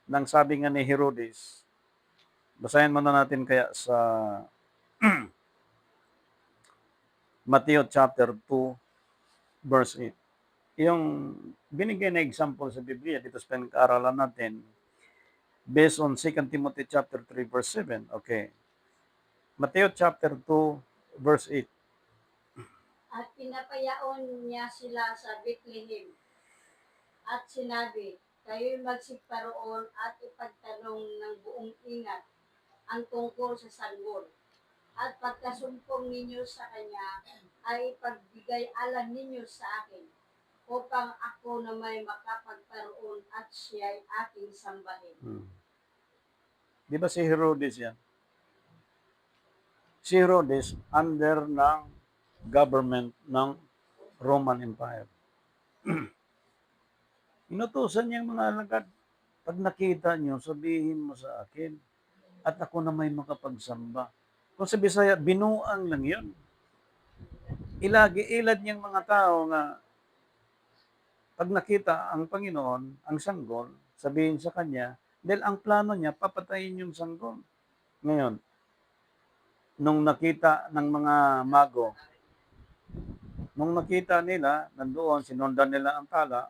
Nang sabi nga ni Herodes, basahin muna natin kaya sa Matthew chapter 2, verse 8. Yung binigay na example sa Biblia dito sa pinag-aaralan natin, based on 2 Timothy chapter 3, verse 7. Okay. Matthew chapter 2, verse 8. At pinapayaon niya sila sa Bethlehem at sinabi, kayo'y magsikpa roon at ipagtanong ng buong ingat ang tungkol sa sanggol. At pagkasumpong ninyo sa kanya, ay ipagbigay alam ninyo sa akin, upang ako na may makapagparoon at siya'y aking sambahin. Di ba si Herodes yan? Si Herodes under ng government ng Roman Empire. Inutusan niyang mga alagad, pag nakita niyo, sabihin mo sa akin, at ako na may makapagsamba. Kung sa Bisaya, binuang lang yun. Ilagi-ilad niyang mga tao nga, pag nakita ang Panginoon, ang sanggol, sabihin sa kanya, dahil ang plano niya, papatayin yung sanggol. Ngayon, nung nakita ng mga mago, nung nakita nila, nandoon, sinundan nila ang tala,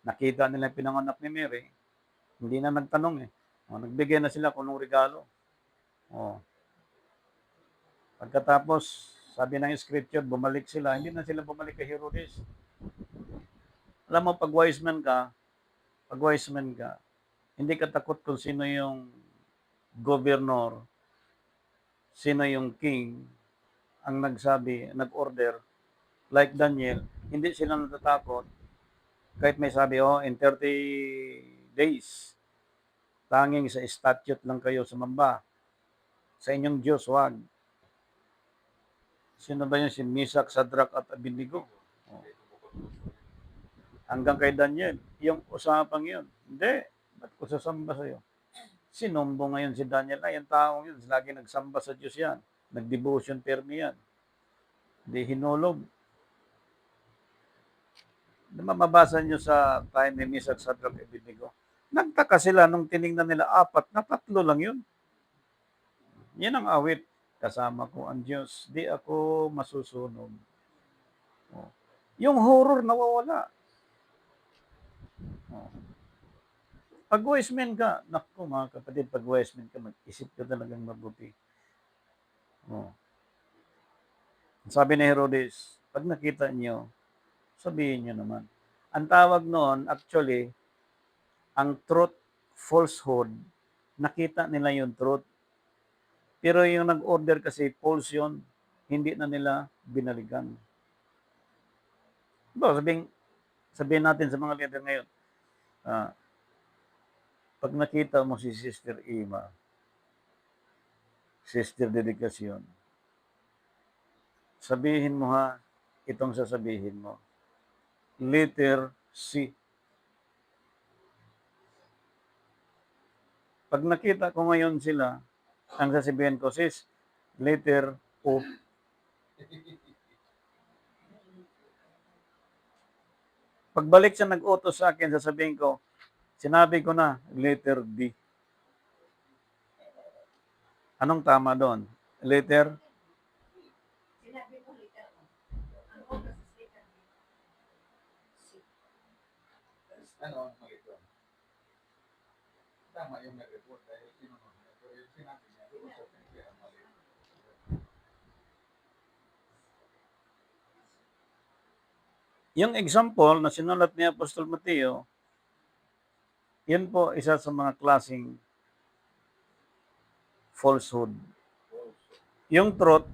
nakita nila yung pinanganak ni Mary, hindi na nagtanong eh. O, nagbigay na sila kung anong regalo. O, pagkatapos, sabi ng scripture, bumalik sila. Hindi na sila bumalik kay Herodes. Alam mo, pag wise man ka, hindi ka takot kung sino yung governor, sino yung king, ang nagsabi, nag-order, like Daniel, hindi sila natatakot. Kahit may sabi, oh, in 30 days, tanging sa statute lang kayo sumamba. Sa inyong Diyos, wag. Sino ba yun? Si Misak, Sadrak at Abednego. Oh. Hanggang kay Daniel, yung usapang yun. Hindi, ba't ko sasamba sa'yo? Sinumbo ngayon si Daniel, ay, yung taong yun, lagi nagsamba sa Diyos yan. Nag-devotion permi yan. Hindi hinulog. Mababasa nyo sa time ni Misak, Sadrak at Abednego. Nagtaka sila nung tiningnan nila apat, na tatlo lang yun. Yan ang awit. Kasama ko ang Diyos, di ako masusunog. Oh. Yung horror nawawala. Oh. Pag wise man ka, naku mga kapatid, pag wise man ka, mag-isip ka talagang mabuti. Oh. Sabi ni Herodes, pag nakita niyo, sabihin niyo naman. Ang tawag noon, actually, ang truth, falsehood, nakita nila yung truth. Pero yung nag-order kasi, false yun, hindi na nila binalikan. Sabihin natin sa mga leader ngayon, pag nakita mo si Sister Ima, Sister Dedikasyon, sabihin mo ha, itong sasabihin mo. Letter C. Pag nakita ko ngayon sila, ang sasabihin ko, sis, letter O. Pagbalik siya nag-utos sa akin, sasabihin ko, sinabi ko na, letter D. Anong tama doon? Letter? Sinabi ko liter O. Ang oras is liter B. Ano ang mali doon? Tama yung nag-report dahil sinunod niya. Pero yung sinabi niya, doon sa pinili ang mali. Yung example na sinulat ni Apostol Mateo, yan po isa sa mga klaseng falsehood. Yung truth,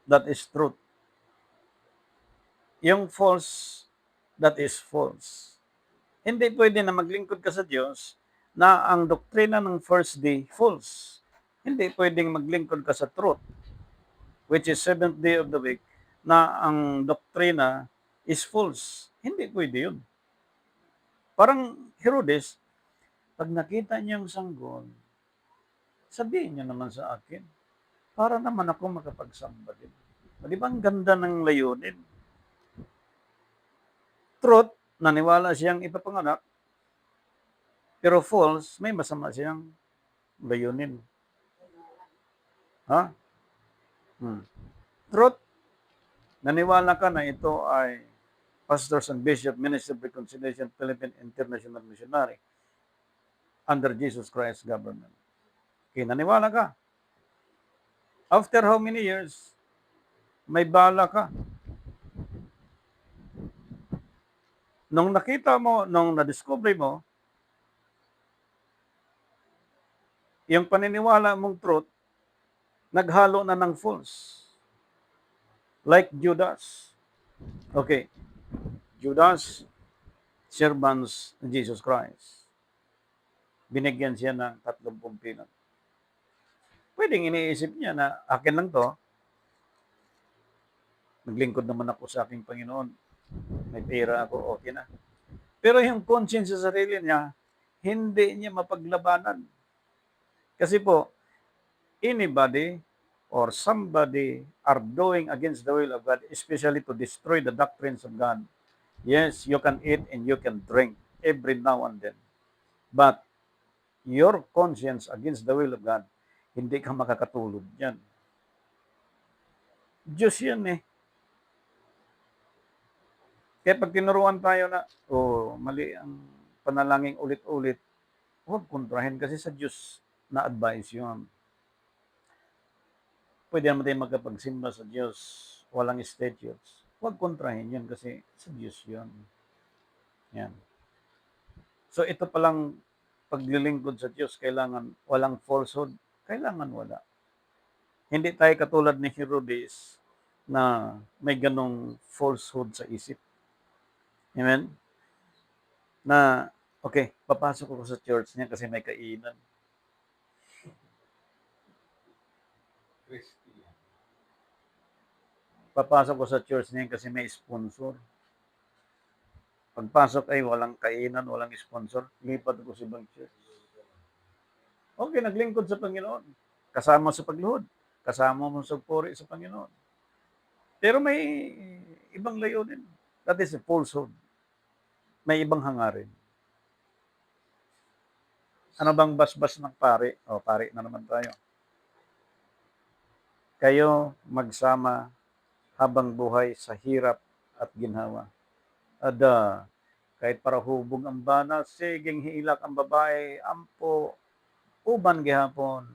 that is truth. Yung false, that is false. Hindi pwede na maglingkod ka sa Diyos na ang doktrina ng first day, false. Hindi pwedeng maglingkod ka sa truth, which is seventh day of the week, na ang doktrina is false. Hindi pwede yun. Parang Herodes, pag nakita niyang sanggol, sabihin niyo naman sa akin, para naman ako makapagsamba din. Di ba ang ganda ng layunin? Truth, naniwala siyang ipapanganak, Pero false, may masama siyang layunin. Ha? Truth, naniwala ka na ito ay Pastors and Bishop, Ministry of Reconciliation, Philippine International Missionary under Jesus Christ government. Okay, naniwala ka. After how many years, may bala ka. Nung nakita mo, nung na-discover mo, yung paniniwala mong truth, naghalo na ng false. Like Judas. Okay, Judas, servants ng Jesus Christ. Binigyan siya ng 30 pinon. Pwedeng iniisip niya na akin lang to, naglingkod naman ako sa aking Panginoon, may pera ako, okay na. Pero yung conscience sa sarili niya, hindi niya mapaglabanan. Kasi po, anybody or somebody are doing against the will of God, especially to destroy the doctrines of God. Yes, you can eat and you can drink every now and then. But your conscience against the will of God, hindi ka makakatulog yan. Diyos yan eh. Kaya pag tinuruan tayo na, mali ang panalangin ulit-ulit, huwag kontrahin kasi sa Diyos na advice yun. Pwede naman tayo magkapagsimba sa Diyos, walang statutes. Huwag kontrahin yun kasi sa Diyos yun. Yan. So ito palang paglilingkod sa Diyos, kailangan walang falsehood, kailangan wala. Hindi tayo katulad ni Herodes na may ganong falsehood sa isip. Amen? Na, okay, papasok ako sa church niya kasi may kainan. Christian. Papasok ko sa church niya kasi may sponsor. Pagpasok ay walang kainan, walang sponsor, lipat ako sa ibang church. Okay, naglingkod sa Panginoon. Kasama sa pagluhod. Kasama mo sa puri sa Panginoon. Pero may ibang layunin. That is a falsehood. May ibang hangarin. Ano bang basbas ng pari? Pari na naman tayo. Kayo magsama habang buhay sa hirap at ginhawa. Ada, kahit para hubog ang bana, siging hilak ang babae, ampo, uban gihapon.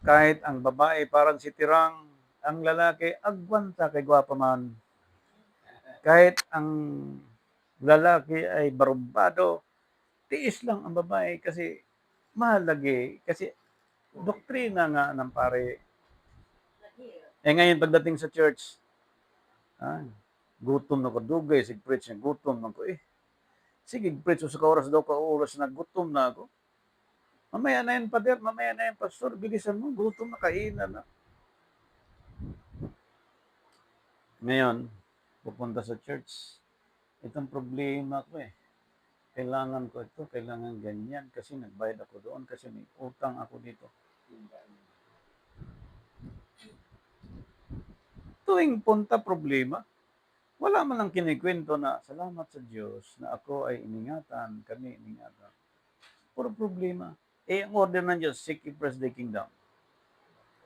Kahit ang babae parang si tirang, ang lalaki agwanta kay gwapa man. Kahit ang lalaki ay barumbado, tiis lang ang babae kasi mahalagi. Kasi doktrina nga ng pare. Ngayon pagdating sa church, gutom na ko dugay, sig preach niya, gutom na ko Sige, preach sa oras daw ka oras na gutom na ako. Mamaya na yan, pader, mamaya na yan, pastor, bilisan mo, gutom na, kainan na. Ngayon, pupunta sa church. Itong problema ko Kailangan ko ito, kailangan ganyan, kasi nagbayad ako doon, kasi may utang ako dito. Tuwing punta problema, wala man lang kinikwento na salamat sa Diyos na ako ay iningatan, kami iningatan. Puro problema. Ang order ng Diyos, seek ye first the kingdom.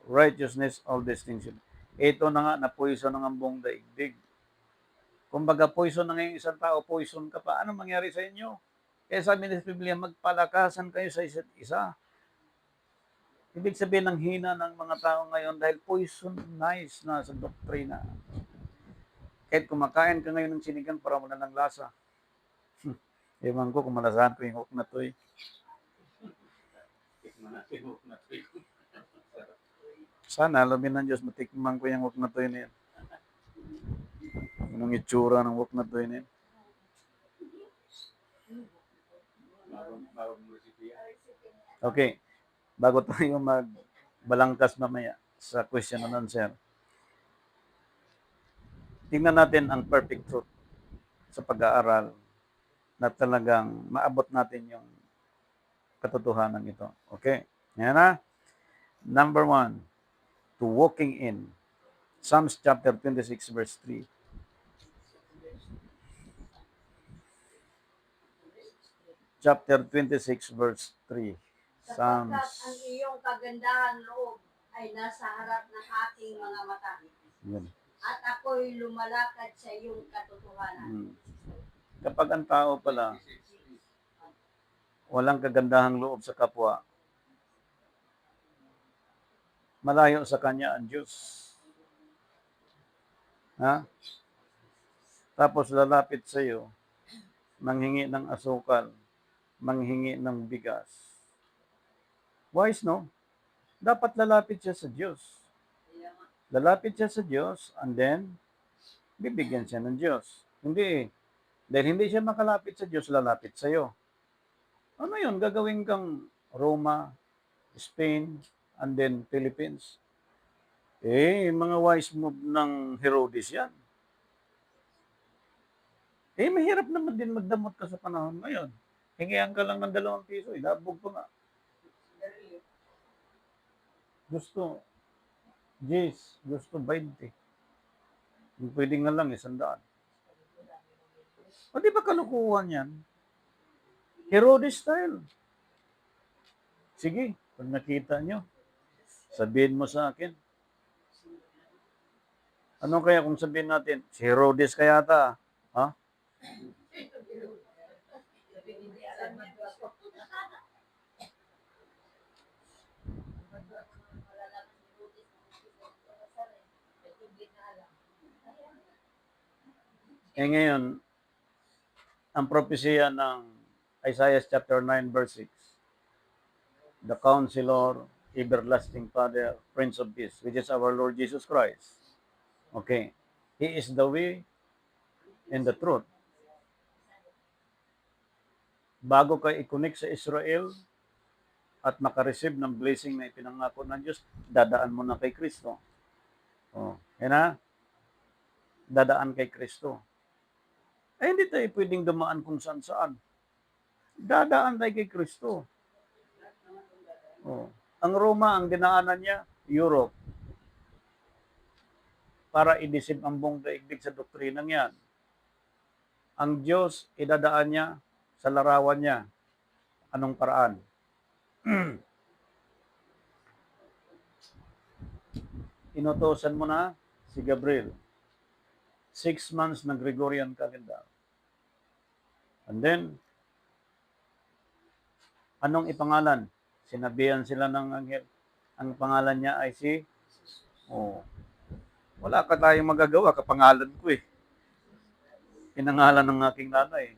Righteousness, all these things. Ito na nga, na-poison ng buong daigdig. Kumbaga, poison na ngayon isang tao, poison ka pa. Anong mangyari sa inyo? Kaya sabi ng Biblia, magpalakasan kayo sa isa't isa. Ibig sabihin ng hina ng mga tao ngayon dahil poisonized na sa doktrina. Kahit kumakain ka ngayon ng sinigang para wala ng lasa. Ewan ko kung malasahan ko yung hook na to Sana, alamin ng Diyos, matikman ko yung hook na to yan. Anong itsura ng hook na to yan. Okay, bago tayo magbalangkas mamaya sa question and answer, tingnan natin ang perfect truth sa pag-aaral na talagang maabot natin yung katotohanan ito. Okay? Yan na. Number 1, to walking in. Psalms chapter 26 verse 3. chapter 26, verse 3. Sapagkat ang Psalms. iyong kagandahan loob ay nasa harap ng aking mga mata. Yan. At ako'y lumalakad sa iyong katotohanan. Hmm. Kapag ang tao pala walang kagandahang loob sa kapwa, malayo sa kanya ang Diyos. Ha? Tapos lalapit sa iyo, manghingi ng asukal, manghingi ng bigas. Wise, no? Dapat lalapit siya sa Diyos. Lalapit siya sa Diyos, and then, bibigyan siya ng Diyos. Hindi, dahil hindi siya makalapit sa Diyos, lalapit sa iyo. Ano yun? Gagawin kang Roma, Spain, and then Philippines. Mga wise move ng Herodes yan. Mahirap naman din magdamot ka sa panahon ngayon. Hingihan ka lang ng 2 piso, ilabog pa nga. Gusto, gusto 20. Yung pwede nga lang, 100. O di ba kalukuhan yan? Herodes style. Sige, pag nakita nyo, sabihin mo sa akin. Ano kaya kung sabihin natin, si Herodes kaya ta? Ha? Ngayon, ang propesya ng Isaiah chapter 9 verse 6, the Counselor, Everlasting Father, Prince of Peace, which is our Lord Jesus Christ. Okay. He is the way and the truth. Bago ka i-connect sa Israel at makareceive ng blessing na ipinangako ng Diyos, dadaan mo na kay Kristo. Yan na. Dadaan kay Kristo. Hindi tayo pwedeng dumaan kung saan-saan. Dadaan tayo kay Kristo. Ang Roma, ang dinaanan niya, Europe. Para i-deceive ang buong daigdig sa doktrinang yan. Ang Diyos, idadaan niya sa larawan niya. Anong paraan? Inutosan mo na si Gabriel. 6 months na Gregorian calendar. And then, anong ipangalan? Sinabihan sila ng anghel. Ang pangalan niya ay si... Wala ka tayong magagawa, kapangalan ko eh. Pinangalan ng aking nanay.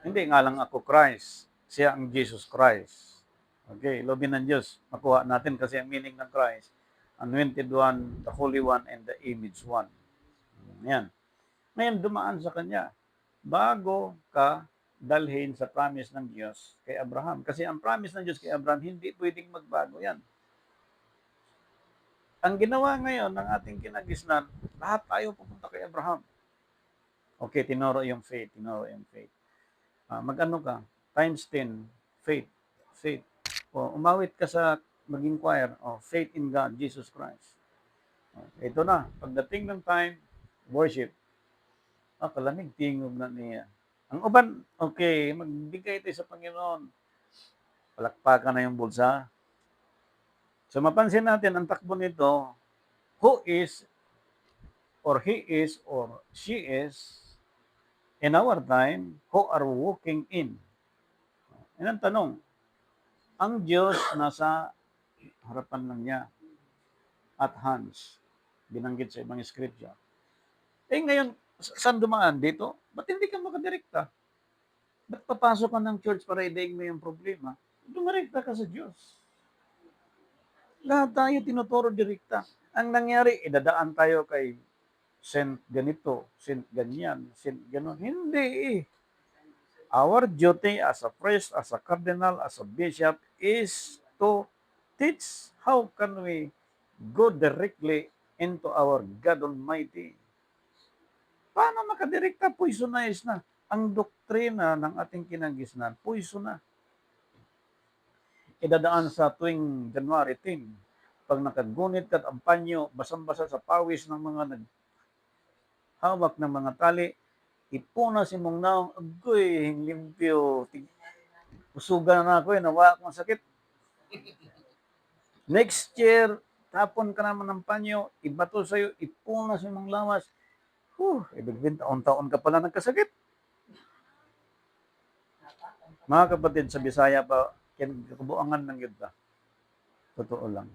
Hindi nga lang ako Christ. Siya ang Jesus Christ. Okay, lobby ng Diyos. Makuha natin kasi ang meaning ng Christ. Anointed One, the Holy One, and the Image One. Yan. Ngayon, dumaan sa kanya. Bago ka dalhin sa promise ng Diyos kay Abraham. Kasi ang promise ng Diyos kay Abraham, hindi pwedeng magbago yan. Ang ginawa ngayon ng ating kinagisnan, lahat tayo pupunta kay Abraham. Okay, tinuro yung faith. Mag-ano ka? Times 10, faith. Umawit ka sa maging choir, faith in God, Jesus Christ. Ito na, pagdating ng time, worship. Kalamig, tingog na niya. Ang uban, okay, magbigay tayo sa Panginoon. Palakpakan na yung bulsa. So mapansin natin, ang takbo nito, who is, or he is, or she is, in our time, who are walking in. Yan ang tanong. Ang Diyos nasa harapan lang niya at hands. Binanggit sa ibang scripture. Ngayon, saan dumaan dito? Ba't hindi ka makadirekta? Ba't papasok ka ng church para idaig mo yung problema? Dumirekta ka sa Diyos. Lahat tayo tinuturo direkta. Ang nangyari, idadaan tayo kay Saint ganito, Saint ganyan, Saint ganon. Hindi eh. Our duty as a priest, as a cardinal, as a bishop is to teach how can we go directly into our God Almighty. Paano makadirekta? Poisonize na. Ang doktrina ng ating kinagisnan, poison na. Idadaan sa tuwing January 10. Pag nakagunit ka ang panyo, basang-basa sa pawis ng mga naghawak ng mga tali, ipuna si mong naong, agoy, limpyo, usugan na ako, nawa akong sakit. Next year, tapon ka naman ng panyo, ibato sa'yo, ipuna si mong lawas. Ibig taon-taon ka pala nagkasakit. Mga kapatid, sa Bisaya pa, kabuangan ng yun ta. Totoo lang.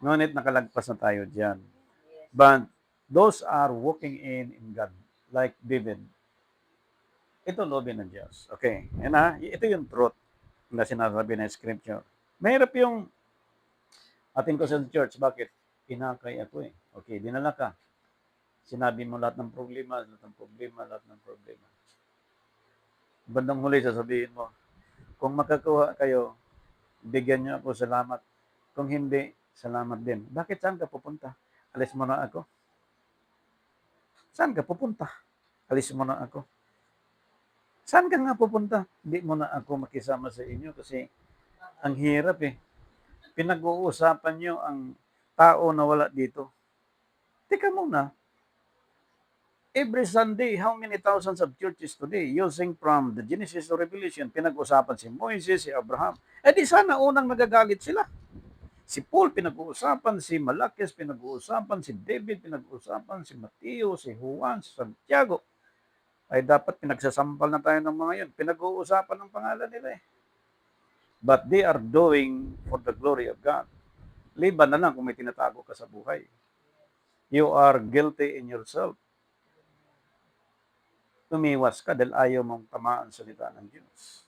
Ngunit nakalagpas na tayo dyan. But those are walking in God, like David. Ito loobin ng Diyos. Okay. Yan ha. Ito yung truth na sinasabi ng scripture. Mahirap yung ating ko sa church. Bakit? Inakay ako eh. Okay, dinala ka. Sinabi mo lahat ng problema, lahat ng problema, lahat ng problema. Bandang huli, sasabihin mo, kung makakuha kayo, bigyan niyo ako salamat. Kung hindi, salamat din. Bakit saan ka pupunta? Alis mo na ako. Saan ka pupunta? Alis mo na ako. Saan ka nga pupunta? Hindi mo na ako makisama sa inyo kasi ang hirap eh. Pinag-uusapan niyo ang tao na wala dito. Teka muna. Every Sunday, how many thousands of churches today using from the Genesis to Revelation, pinag-uusapan si Moises, si Abraham. Di sana unang nagagalit sila. Si Paul pinag-uusapan, si Malakis pinag-uusapan, si David pinag-uusapan, si Mateo, si Juan, si Santiago. Ay dapat pinagsasampal na tayo ng mga yun. Pinag-uusapan ng pangalan nila eh. But they are doing for the glory of God. Liban na lang kung may tinatago ka sa buhay. You are guilty in yourself. Tumiwas ka dahil ayaw mong tamaan salita ng Diyos.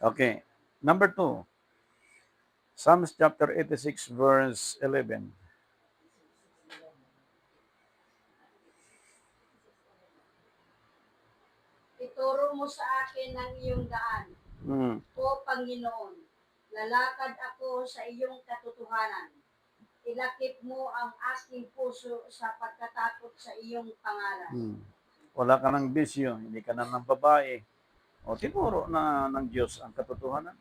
Okay. Number 2. Psalms chapter 86 verse 11. Ituro mo sa akin ang iyong daan, O Panginoon. Lalakad ako sa iyong katotohanan. Ilakip mo ang aking puso sa pagkatakot sa iyong pangalan. Wala ka ng bisyo, hindi ka na ng babae. O tinuro na ng Diyos ang katotohanan.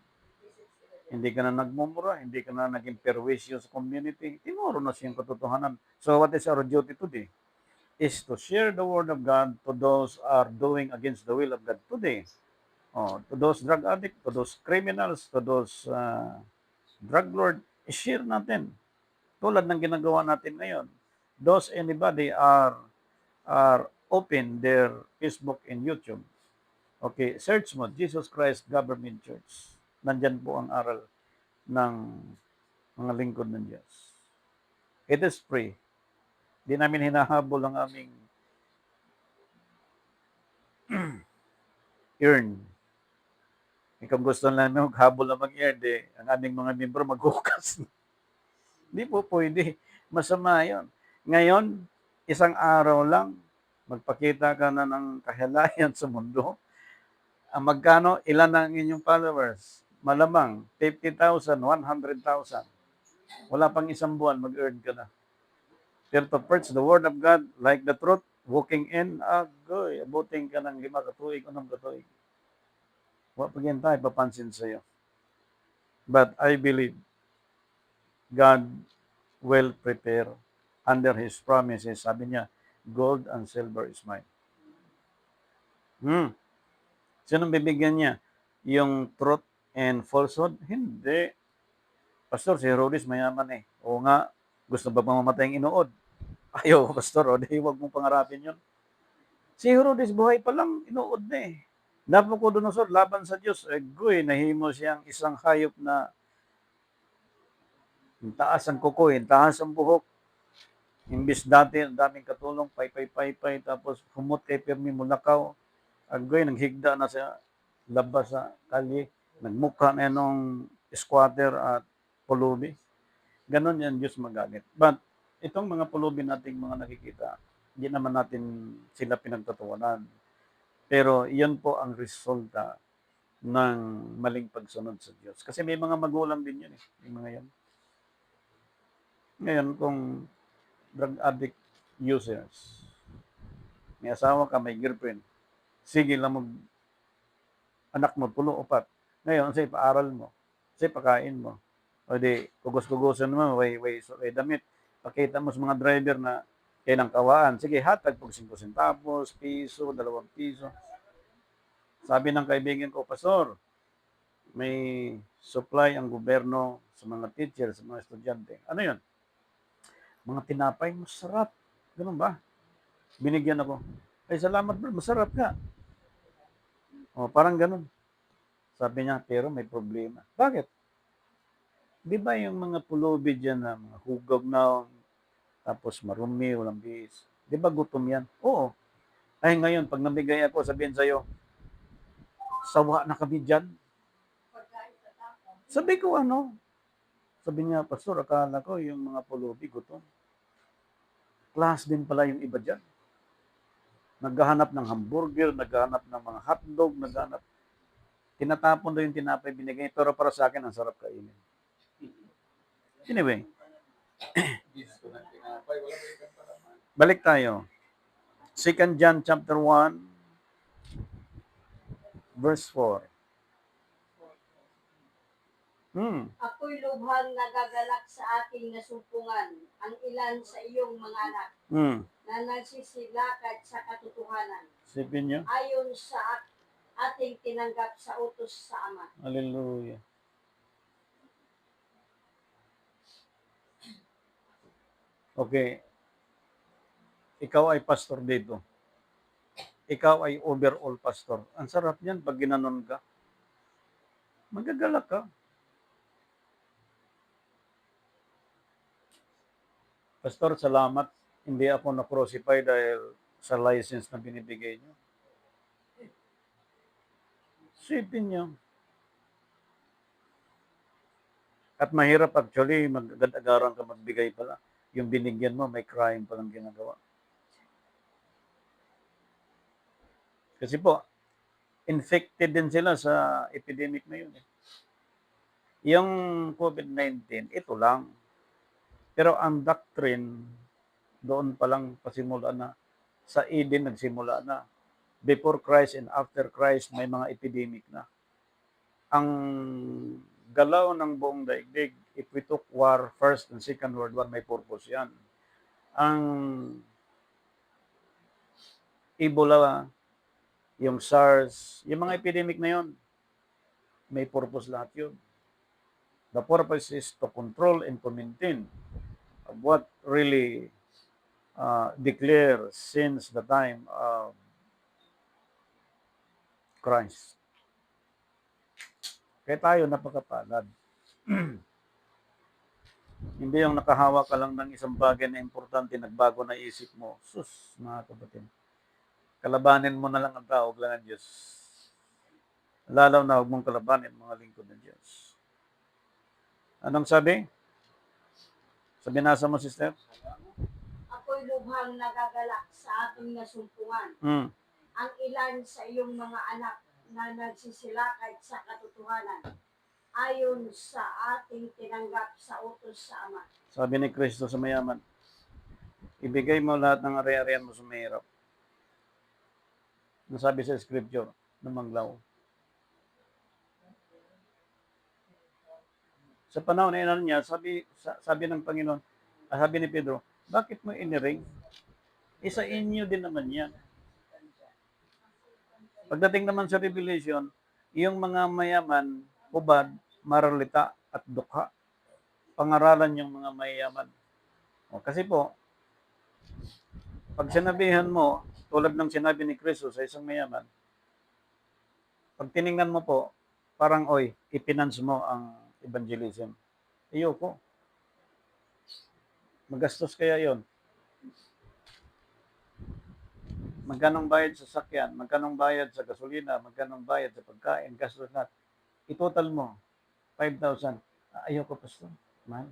Hindi ka na nagmumura, hindi ka na naging perwisyo sa community. Tinuro na siyang katotohanan. So what is our duty today? Is to share the word of God to those are doing against the will of God today. To those drug addicts, to those criminals, to those drug lord, share natin. Tulad ng ginagawa natin ngayon. Those anybody are open their Facebook and YouTube. Okay, search mo, Jesus Christ Government Church. Nandyan po ang aral ng mga lingkod ng Diyos. It is free. Di namin hinahabol ang aming earn. Kung gusto namin maghabol na mag-earn, ang aming mga membro maghukas. Hindi po pwede. Masama yun. Ngayon, isang araw lang, magpakita ka na ng kahalayan sa mundo. Ang magkano, ilan ang inyong followers? Malamang, 50,000, 100,000. Wala pang isang buwan, mag-earn ka na. Pero to preach the word of God, like the truth, walking in, agoy, abuting ka ng 5 katuig, 6 katuig. Wala pa yan tayo, papansin sa'yo. But I believe God will prepare under His promises. Sabi niya, gold and silver is mine. Sinong bibigyan niya? Yung truth and falsehood? Hindi. Pastor, si Herodes mayaman eh. Oo nga, gusto ba mamamatay ang inuod? Ayaw, Pastor, o di huwag mong pangarapin yun. Si Herodes buhay pa lang, inuod na eh. Nabucodonosor, laban sa Diyos, nahimo siyang isang hayop na taas ang kukoy, taas ang buhok. Imbis dati, ang daming katulong, pay, tapos humot kay Pirmi Mulakaw. Agoy, naghigda na sa labas sa kalye. Nagmukha na nung squatter at pulubi. Ganon yan, Diyos magalit. But, itong mga pulubi nating mga nakikita, hindi naman natin sila pinagtatawanan. Pero, yan po ang resulta ng maling pagsunod sa Diyos. Kasi may mga magulang din yun eh. May mga yan. Ngayon, kung drug addict users, may asawa ka, may girlfriend, sige lang anak mo, 10 o 4. Ngayon, say paaral mo, say pakain mo. O di, kugos-kugosan mo, way damit. Pakita mo sa mga driver na kailang kawaan. Sige, hatag pag 5 centavos, piso, 2 piso. Sabi ng kaibigan ko, Pastor, may supply ang gobyerno sa mga teacher, sa mga estudyante. Ano yun? Mga tinapay, masarap. Ganun ba? Binigyan ako. Ay, salamat bro, masarap ka. O, parang ganun. Sabi niya, pero may problema. Bakit? Di ba yung mga pulubi dyan na mga hugog na, tapos marumi, walang bihis. Di ba gutom yan? Oo. Ay, ngayon, pag nabigay ako, sabihin sa'yo, sawa na kami dyan. Pagkain sa tapon. Sabi ko, ano? Sabi niya, Pastor, akala ko yung mga pulubi gutom. Class din pala yung iba dyan. Naghahanap ng hamburger, naghahanap ng mga hotdog, naghahanap. Tinatapon daw yung tinapay binigay, pero para sa akin, ang sarap kainin. Anyway, Gusto ng tinapay, wala ba ikan palaman? balik tayo. 2 John chapter 1, verse 4. Ako'y lubhang nagagalak sa aking nasumpungan, ang ilan sa iyong mga anak na nagsisilakad sa katotohanan, Sipin nyo. ayon sa ating tinanggap sa utos sa Ama. Hallelujah. Okay. Ikaw ay pastor dito. Ikaw ay overall pastor. Ang sarap niyan pag ginanon ka. Magagalak ka. Pastor, salamat. Hindi ako na-crucify dahil sa license na binibigay niyo. Sipin niyo. At mahirap actually, mag-agad-agaran ka magbigay pala. Yung binigyan mo, may crime palang ginagawa. Kasi po, infected din sila sa epidemic na yun. Yung COVID-19, ito lang. Pero ang doctrine, doon palang pasimula na. Sa Eden nagsimula na. Before Christ and after Christ, may mga epidemic na. Ang galaw ng buong daigdig, if we took war, First and Second World War, may purpose yan. Ang Ebola, yung SARS, yung mga epidemic na yun, may purpose lahat yun. The purpose is to control and to maintain what really declared since the time of Christ. Kaya tayo napakapalad. Hindi yung nakahawa ka lang ng isang bagay na importante, nagbago na isip mo. Sus, mga kapatid. Kalabanin mo na lang ang tao, huwag lang ang Diyos. Lalaw na huwag mong kalabanin mga lingkod ng Diyos. Anong sabi? Sa binasa mo, sister? Ako'y lubhang nagagalak sa ating nasumpungan, ang ilan sa iyong mga anak na nagsisilakad sa katotohanan, ayon sa ating tinanggap sa utos sa Ama. Sabi ni Kristo sa mayaman, ibigay mo lahat ng ari-arian mo sa mahirap. Nasabi sa scripture na manglaw. Sa panahon na niya, sabi ng Panginoon, sabi ni Pedro, bakit mo iniring? Isa inyo din naman yan. Pagdating naman sa Revelation, yung mga mayaman, hubad, maralita, at dukha. Pangaralan yung mga mayaman. Kasi po, pag sinabihan mo, tulad ng sinabi ni Kristo sa isang mayaman, pag tiningnan mo po, parang, ipinance mo ang evangelism. Ayoko. Magastos kaya yon. Magkanong bayad sa sakyan, magkanong bayad sa gasolina, magkanong bayad sa pagkain, gastos na. I-total mo, 5,000. Ayoko, Pastor. Mahal.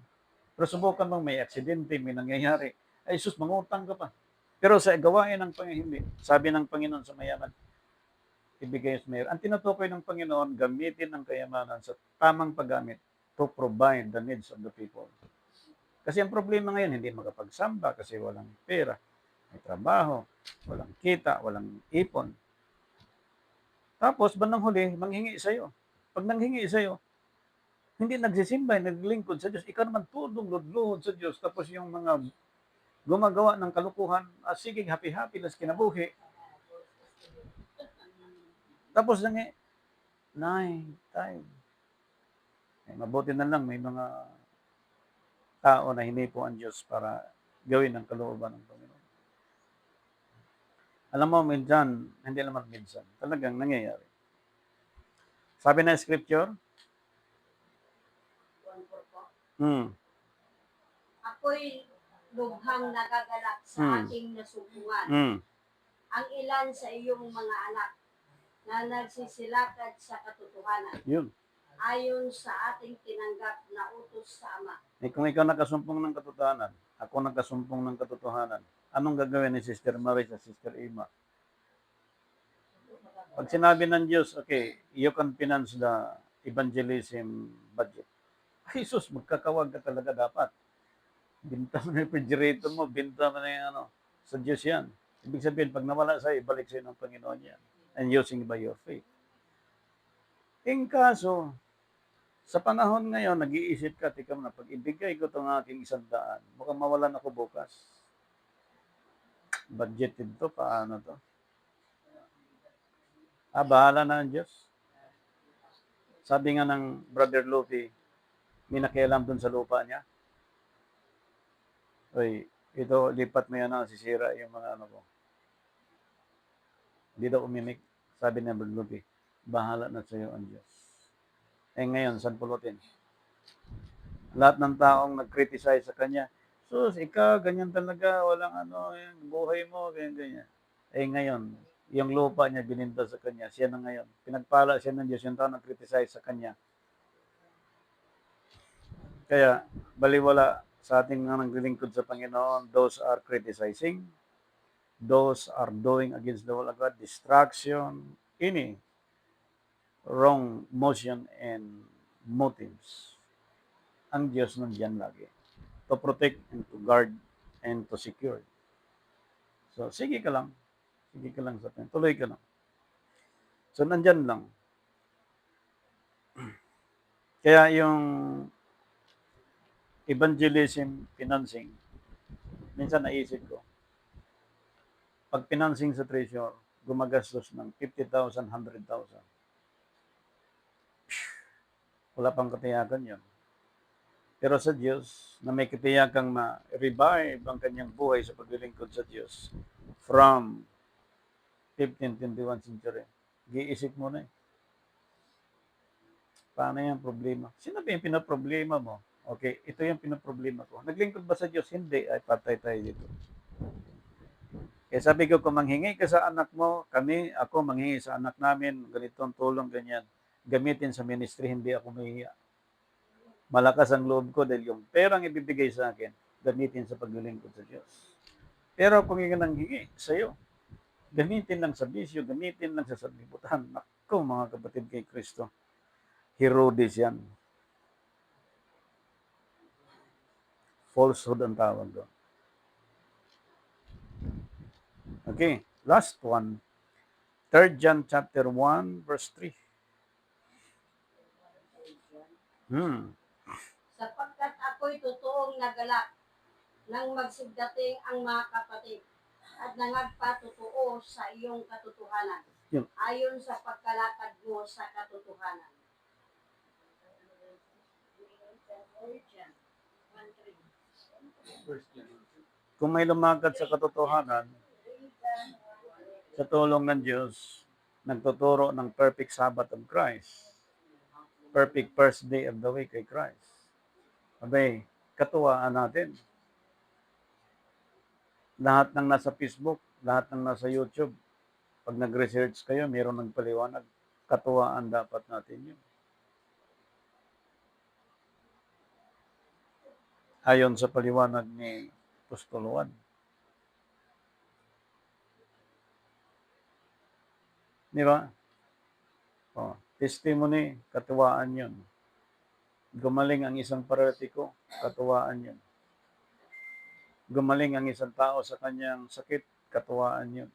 Pero subukan mo, may aksidente, may nangyayari. Ay, sus, mangutang ka pa. Pero sa gawain ng Panginoon, sabi ng Panginoon sa mayaman, ibigay sa mayor. Ang tinutukoy ng Panginoon, gamitin ang kayamanan sa tamang paggamit to provide the needs of the people. Kasi ang problema ngayon, hindi makapagsamba kasi walang pera, may trabaho, walang kita, walang ipon. Tapos, bandang huli, manghingi sa'yo. Pag nanghingi sa'yo, Hindi nagsisimba, naglilingkod sa Diyos. Ikaw naman tudong ludluhod sa Diyos. Tapos yung mga gumagawa ng kalukuhan, sige, happy-happy, las kinabuhi. Tapos nang nine time. Mabuti na lang may mga tao na hinipo ang Diyos para gawin ang kalooban ng Panginoon. Alam mo, minsan, hindi naman minsan, talagang nangyayari. Sabi ng scripture, hmm, Ako'y lubhang nagagalak sa aking nasubungan. Ang ilan sa iyong mga anak na nagsisilakad sa katotohanan Yun. ayon sa ating tinanggap na utos sa Ama. Kung ikaw nakasumpong ng katotohanan, ako nakasumpong ng katotohanan, anong gagawin ni Sister Marie sa Sister Ima? Pag sinabi ng Diyos, okay, you can finance the evangelism budget. Jesus, magkakawag ka talaga dapat. Binta mo na yung refrigerator mo, binta mo na yung sa Diyos yan. Ibig sabihin, pag nawala sa'yo, ibalik sa'yo ng Panginoon yan. And using by your faith. In kaso, sa panahon ngayon, nag-iisip ka, tika na, pag ibigay ko itong aking 100, mukhang mawalan ako bukas. Budgeted to, paano to? Bahala na ang Diyos. Sabi nga ng Brother Luffy, may nakialam dun sa lupa niya. Oy, ito, lipat mo yan na, sisira yung mga ko. Hindi daw umimik. Sabi ng Brother Luffy, bahala na sa iyo ang Diyos. Ngayon, saan pulutin? Lahat ng taong nag-criticize sa kanya, sus, ikaw, ganyan talaga, walang buhay mo, ganyan. Ngayon, yung lupa niya bininta sa kanya, siya na ngayon. Pinagpala siya ng Diyos, yung tao nag-criticize sa kanya. Kaya, baliwala sa ating mga naglilingkod sa Panginoon, those are criticizing, those are doing against the will of God, distraction, any wrong motion and motives. Ang Diyos nandiyan lagi to protect and to guard and to secure. So, sige ka lang sa atin. Tuloy ka lang. So, nandyan lang. Kaya yung evangelism financing, minsan naisip ko, pag financing sa treasure, gumagastos ng 50,000, 100,000. Wala pang katiyakan yun. Pero sa Diyos, na may katiyakang ma-revive ang kanyang buhay sa paglilingkod sa Diyos from 15th, 21 century, giisip mo na Paano yung problema? Sino ba yung pinaproblema mo? Okay, ito yung pinaproblema ko. Naglingkod ba sa Diyos? Hindi. Ay, patay tayo dito. Kaya sabi ko, kung manghingi ka sa anak mo, ako manghingi sa anak namin, ganitong tulong, ganyan. Gamitin sa ministry, hindi ako mahihiya. Malakas ang loob ko dahil yung perang ibibigay sa akin, gamitin sa paglilingkod sa Diyos. Pero kung yung nanghingi sa'yo, gamitin lang sa bisyo, gamitin lang sa sanlibutan. Naku, mga kapatid kay Kristo. Herodes yan. Falsehood ang tawag doon. Okay, last one. 3 John chapter 1, verse 3. Sapagkat ako'y totoong nagalak nang magsigdating ang mga kapatid at nangagpatotoo sa iyong katotohanan, ayon sa pagkalakad mo sa katotohanan. Kung may lumakad sa katotohanan, sa tulong ng Diyos, nagtuturo ng perfect Sabbath of Christ, perfect first day of the week kay Christ. Abay, katuwaan natin. Lahat ng nasa Facebook, lahat ng nasa YouTube, pag nag-research kayo, mayroon nagpaliwanag, katuwaan dapat natin yun. Ayon sa paliwanag ni Apostol Juan. Di ba? Testimony, katuwaan yun. Gumaling ang isang paralitiko, katuwaan yun. Gumaling ang isang tao sa kanyang sakit, katuwaan yun.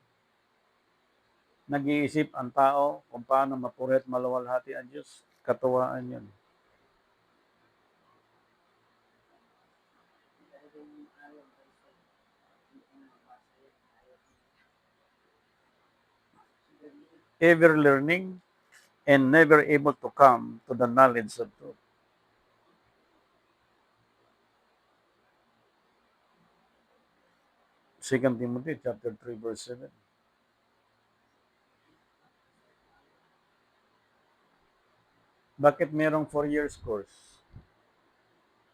Nag-iisip ang tao kung paano mapurit maluwalhati ang Diyos, katuwaan yun. ever learning, and never able to come to the knowledge of truth. Second Timothy chapter 3, verse 7. Bakit merong 4 years course?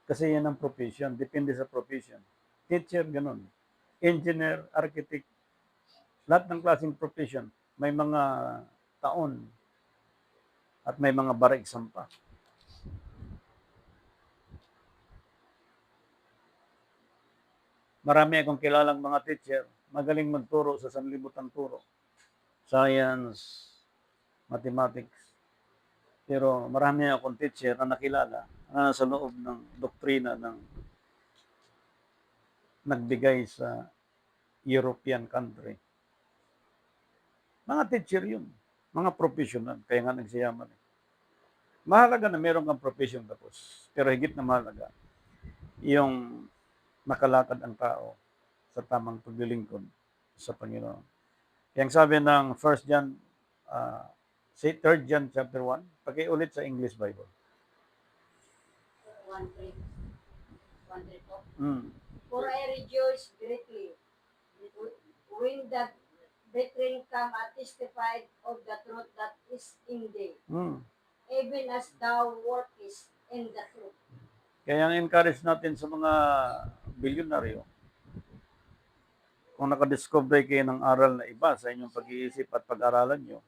Kasi yan ang profession. Depende sa profession. Teacher, ganun. Engineer, architect, lahat ng klaseng profession. May mga taon at may mga bar exam pa. Marami akong kilalang mga teacher, magaling magturo sa sanlibutan turo. Science, mathematics. Pero marami akong teacher na nakilala na nasa loob ng doktrina ng nagbigay sa European country. Mga teacher yun. Mga professional. Kaya nga nagsiyaman. Mahalaga na meron kang profession tapos. Pero higit na mahalaga, yung makalakad ang tao sa tamang paglilingkod sa Panginoon. Yang sabi ng 1 John, say 3 John chapter 1, pakiulit sa English Bible. 1:3. 1:3 po. Mm. For I rejoice greatly when the brethren come and testified of the truth that is in thee, Mm. even as thou workest in the truth. Kaya ang encourage natin sa mga bilyonaryo, kung nakadiscover kayo ng aral na iba sa inyong pag-iisip at pag-aralan nyo,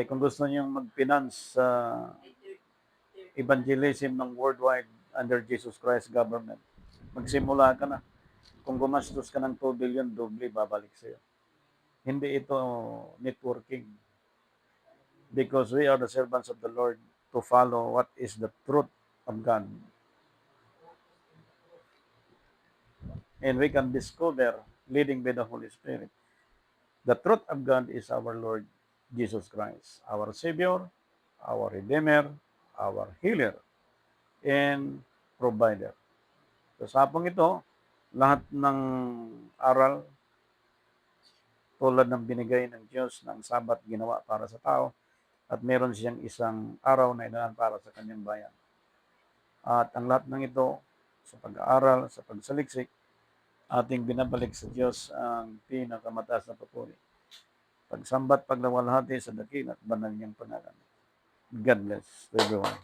kung gusto nyo mag-finance sa evangelism ng worldwide under Jesus Christ government, magsimula ka na. Kung gumastos ka ng 2 billion, doble babalik sa'yo. Hindi ito networking. Because we are the servants of the Lord to follow what is the truth of God. And we can discover, leading by the Holy Spirit, the truth of God is our Lord Jesus Christ, our Savior, our Redeemer, our Healer, and Provider. So sa hapong ito, lahat ng aral tulad ng binigay ng Diyos ng Sabat ginawa para sa tao at meron siyang isang araw na inaan para sa kanyang bayan. At ang lahat ng ito sa pag-aaral, sa pagsaliksik, ating binabalik sa Diyos ang pinakamataas na papuri. Pagsambat, paglawalhati sa dakil at banal niyang pangalan. God bless to everyone.